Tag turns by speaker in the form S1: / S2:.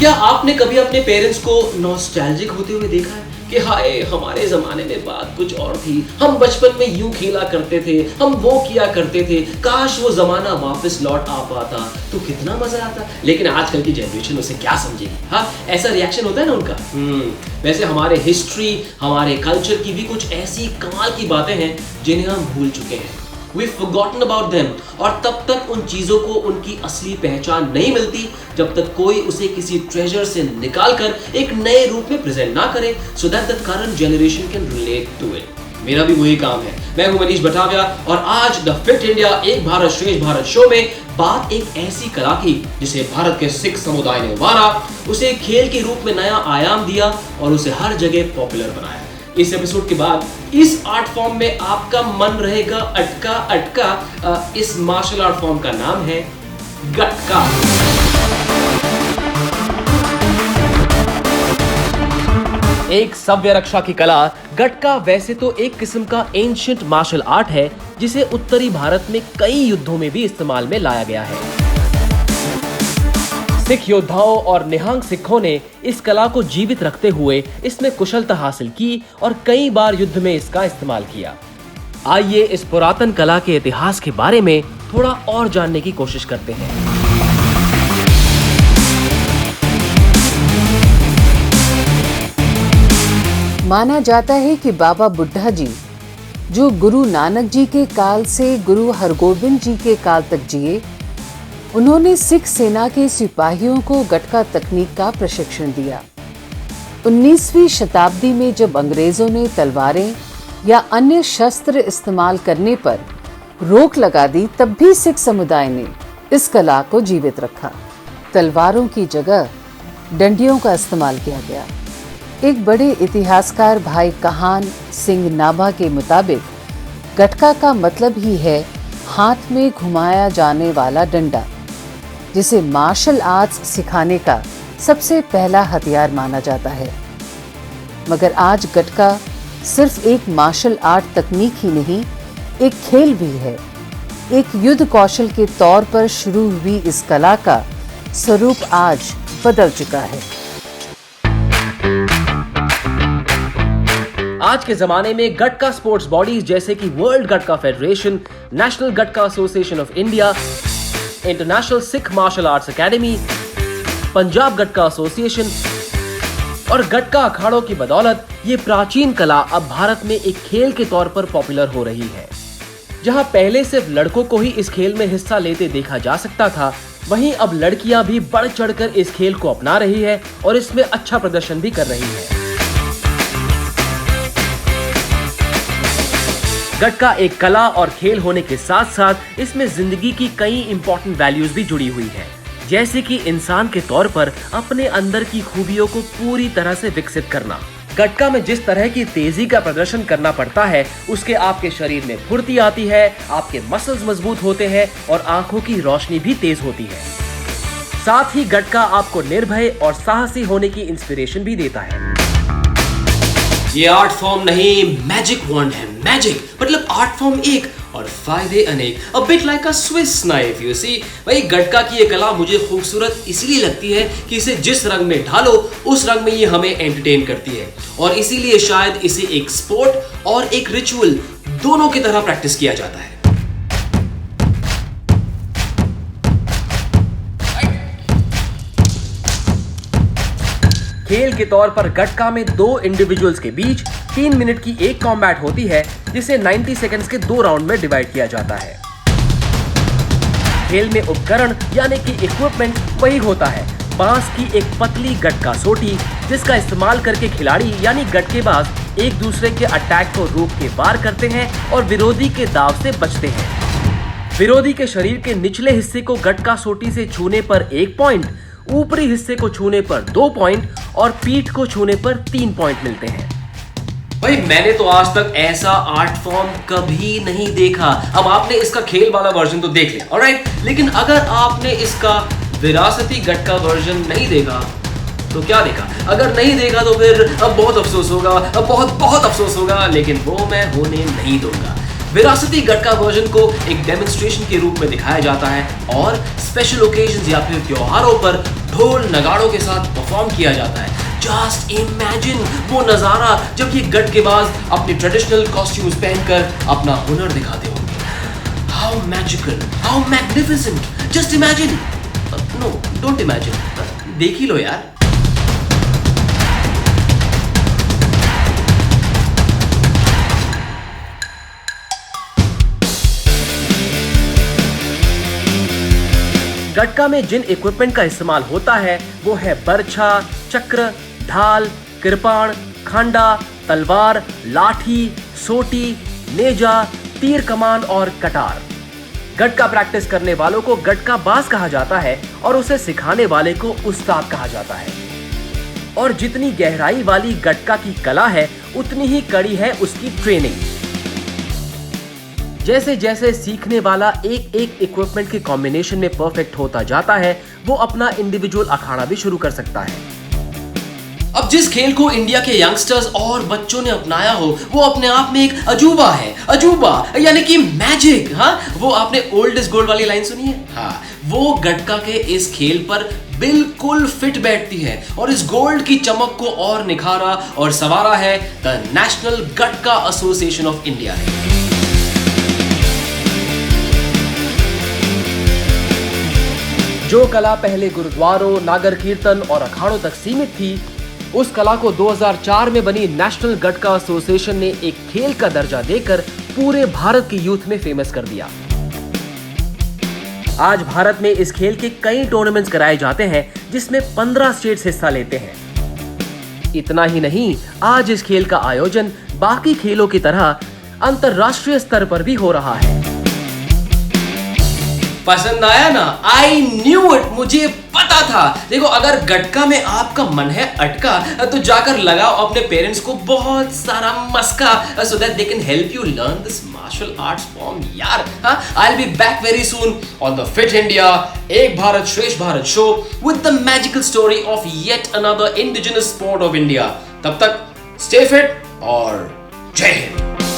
S1: क्या आपने कभी अपने पेरेंट्स को नॉस्टैल्जिक होते हुए देखा है कि हाय हमारे जमाने में बात कुछ और थी, हम बचपन में यूं खेला करते थे, हम वो किया करते थे, काश वो जमाना वापस लौट आ पाता तो कितना मजा आता। लेकिन आजकल की जनरेशन उसे क्या समझेगी। हाँ, ऐसा रिएक्शन होता है ना उनका। वैसे हमारे हिस्ट्री, हमारे कल्चर की भी कुछ ऐसी कमाल की बातें हैं जिन्हें हम भूल चुके हैं। We've forgotten about them। और तब तक उन चीजों को उनकी असली पहचान नहीं मिलती जब तक कोई उसे किसी ट्रेजर से निकाल कर एक नए रूप में प्रेजेंट ना करे, so that the current generation can relate to it। मेरा भी वही काम है। मैं हूं मनीष बटाविया और आज the Fit India Ek Bharat Shreshtha Bharat show में बात एक ऐसी कला की जिसे भारत के सिख समुदाय ने उभारा, उसे खेल के रूप में नया आयाम दिया और उसे हर जगह पॉपुलर बनाया। इस एपिसोड के बाद इस आर्ट फॉर्म में आपका मन रहेगा अटका अटका। इस मार्शल आर्ट फॉर्म का नाम है गटका। एक सव्य रक्षा की कला गटका वैसे तो एक किस्म का एंशिएंट मार्शल आर्ट है जिसे उत्तरी भारत में कई युद्धों में भी इस्तेमाल में लाया गया है। सिख योद्धाओं और निहंग सिखों ने इस कला को जीवित रखते हुए इसमें कुशलता हासिल की और कई बार युद्ध में इसका इस्तेमाल किया। आइए इस पुरातन कला के इतिहास के बारे में थोड़ा और जानने की कोशिश करते हैं।
S2: माना जाता है कि बाबा बुड्ढा जी, जो गुरु नानक जी के काल से गुरु हरगोबिंद जी के काल तक जिए, उन्होंने सिख सेना के सिपाहियों को गटका तकनीक का प्रशिक्षण दिया। 19वीं शताब्दी में जब अंग्रेजों ने तलवारें या अन्य शस्त्र इस्तेमाल करने पर रोक लगा दी, तब भी सिख समुदाय ने इस कला को जीवित रखा। तलवारों की जगह डंडियों का इस्तेमाल किया गया। एक बड़े इतिहासकार भाई कहान सिंह नाभा के मुताबिक गटका का मतलब ही है हाथ में घुमाया जाने वाला डंडा, जिसे मार्शल आर्ट्स सिखाने का सबसे पहला हथियार माना जाता है। मगर आज गटका सिर्फ एक मार्शल आर्ट तकनीक ही नहीं, एक खेल भी है। एक युद्ध कौशल के तौर पर शुरू हुई इस कला का स्वरूप आज बदल चुका है।
S1: आज के जमाने में गटका स्पोर्ट्स बॉडीज जैसे कि world gatka federation, national gatka association of India, international Sikh martial arts academy, Punjab gatka association और गटका अखाड़ों की बदौलत ये प्राचीन कला अब भारत में एक खेल के तौर पर पॉपुलर हो रही है। जहां पहले सिर्फ लड़कों को ही इस खेल में हिस्सा लेते देखा जा सकता था, वहीं अब लड़कियां भी बढ़ चढ़कर इस खेल को अपना रही है और इसमें अच्छा प्रदर्शन भी कर रही है। गटका एक कला और खेल होने के साथ साथ इसमें जिंदगी की कई इंपॉर्टेंट वैल्यूज भी जुड़ी हुई है, जैसे कि इंसान के तौर पर अपने अंदर की खूबियों को पूरी तरह से विकसित करना। गटका में जिस तरह की तेजी का प्रदर्शन करना पड़ता है, उसके आपके शरीर में फुर्ती आती है, आपके मसल्स मजबूत होते हैं और आंखों की रोशनी भी तेज होती है। साथ ही गटका आपको निर्भय और साहसी होने की इंस्पिरेशन भी देता है। ये आर्ट फॉर्म नहीं, मैजिक वंड है। मैजिक मतलब आर्ट फॉर्म एक और फायदे अनेक। A bit like a Swiss knife, you see। भाई गटका की ये कला मुझे खूबसूरत इसलिए लगती है कि इसे जिस रंग में ढालो उस रंग में ये हमें एंटरटेन करती है, और इसीलिए शायद इसे एक स्पोर्ट और एक रिचुअल दोनों की तरह प्रैक्टिस किया जाता है। खेल के तौर पर गटका में दो इंडिविजुअल्स के बीच 3 मिनट की एक कॉम्बैट होती है, जिसे 90 सेकंड्स के 2 राउंड में डिवाइड किया जाता है। खेल में उपकरण यानी कि इक्विपमेंट वही होता है, बांस की एक पतली गटका सोटी, जिसका इस्तेमाल करके खिलाड़ी यानी गटकेबाज एक दूसरे के अटैक को रोक के वार करते हैं और विरोधी के दाव से बचते हैं। विरोधी के शरीर के निचले हिस्से को गटका सोटी से छूने पर 1 पॉइंट, ऊपरी हिस्से को छूने पर 2 पॉइंट और पीठ को छूने पर 3 पॉइंट मिलते हैं। भाई मैंने तो आज तक ऐसा आर्ट फॉर्म कभी नहीं देखा। अब आपने इसका खेल वाला वर्जन तो देख लिया, ऑलराइट, लेकिन अगर आपने इसका विरासती गटका वर्जन नहीं देखा तो क्या देखा? अगर नहीं देखा तो फिर अब बहुत अफसोस होगा, अब बहुत बहुत अफसोस होगा, लेकिन वो मैं होने नहीं दूंगा। विरासती गटका वर्जन को एक डेमोन्स्ट्रेशन के रूप में दिखाया जाता है और स्पेशल ओकेजन्स या फिर त्योहारों पर ढोल नगाड़ों के साथ परफॉर्म किया जाता है। जस्ट इमेजिन वो नजारा जब ये गटकेबाज अपने ट्रेडिशनल कॉस्ट्यूम्स पहनकर अपना हुनर दिखाते होंगे। How magical, how magnificent, just imagine. No, don't imagine, देख ही लो यार। गटका में जिन इक्विपमेंट का इस्तेमाल होता है वो है बरछा, चक्र, ढाल, कृपाण, खंडा, तलवार, लाठी, सोटी, नेजा, तीर कमान और कटार। गटका प्रैक्टिस करने वालों को गटका बाज कहा जाता है और उसे सिखाने वाले को उस्ताद कहा जाता है। और जितनी गहराई वाली गटका की कला है उतनी ही कड़ी है उसकी ट्रेनिंग। जैसे जैसे सीखने वाला एक एक इक्विपमेंट के कॉम्बिनेशन में परफेक्ट होता जाता है वो अपना इंडिविजुअल अखाड़ा भी शुरू कर सकता है। अब जिस खेल को इंडिया के यंगस्टर्स और बच्चों ने अपनाया हो वो अपने आप में एक अजूबा है। अजूबा यानी कि मैजिक। हाँ, वो आपने ओल्ड इज गोल्ड वाली लाइन सुनी है? हाँ, वो गटका के इस खेल पर बिल्कुल फिट बैठती है और इस गोल्ड की चमक को और निखारा और संवारा है the national gatka association of India ने। जो कला पहले गुरुद्वारों, नागर कीर्तन और अखाड़ों तक सीमित थी, उस कला को 2004 में बनी नेशनल गटका एसोसिएशन ने एक खेल का दर्जा देकर पूरे भारत की यूथ में फेमस कर दिया। आज भारत में इस खेल के कई टूर्नामेंट्स कराए जाते हैं जिसमें 15 स्टेट्स हिस्सा लेते हैं। इतना ही नहीं, आज इस खेल का आयोजन बाकी खेलों की तरह अंतरराष्ट्रीय स्तर पर भी हो रहा है। पसंद आया ना? आई न्यू इट, मुझे पता था। देखो, अगर गटका में आपका मन है अटका तो जाकर लगाओ अपने पेरेंट्स को बहुत सारा मस्का so that they can help you learn this martial arts form यार। I will be back very soon on the Fit India Ek Bharat Shreshtha Bharat show with the magical story of yet another indigenous sport of India. तब तक stay fit और जय हिंद।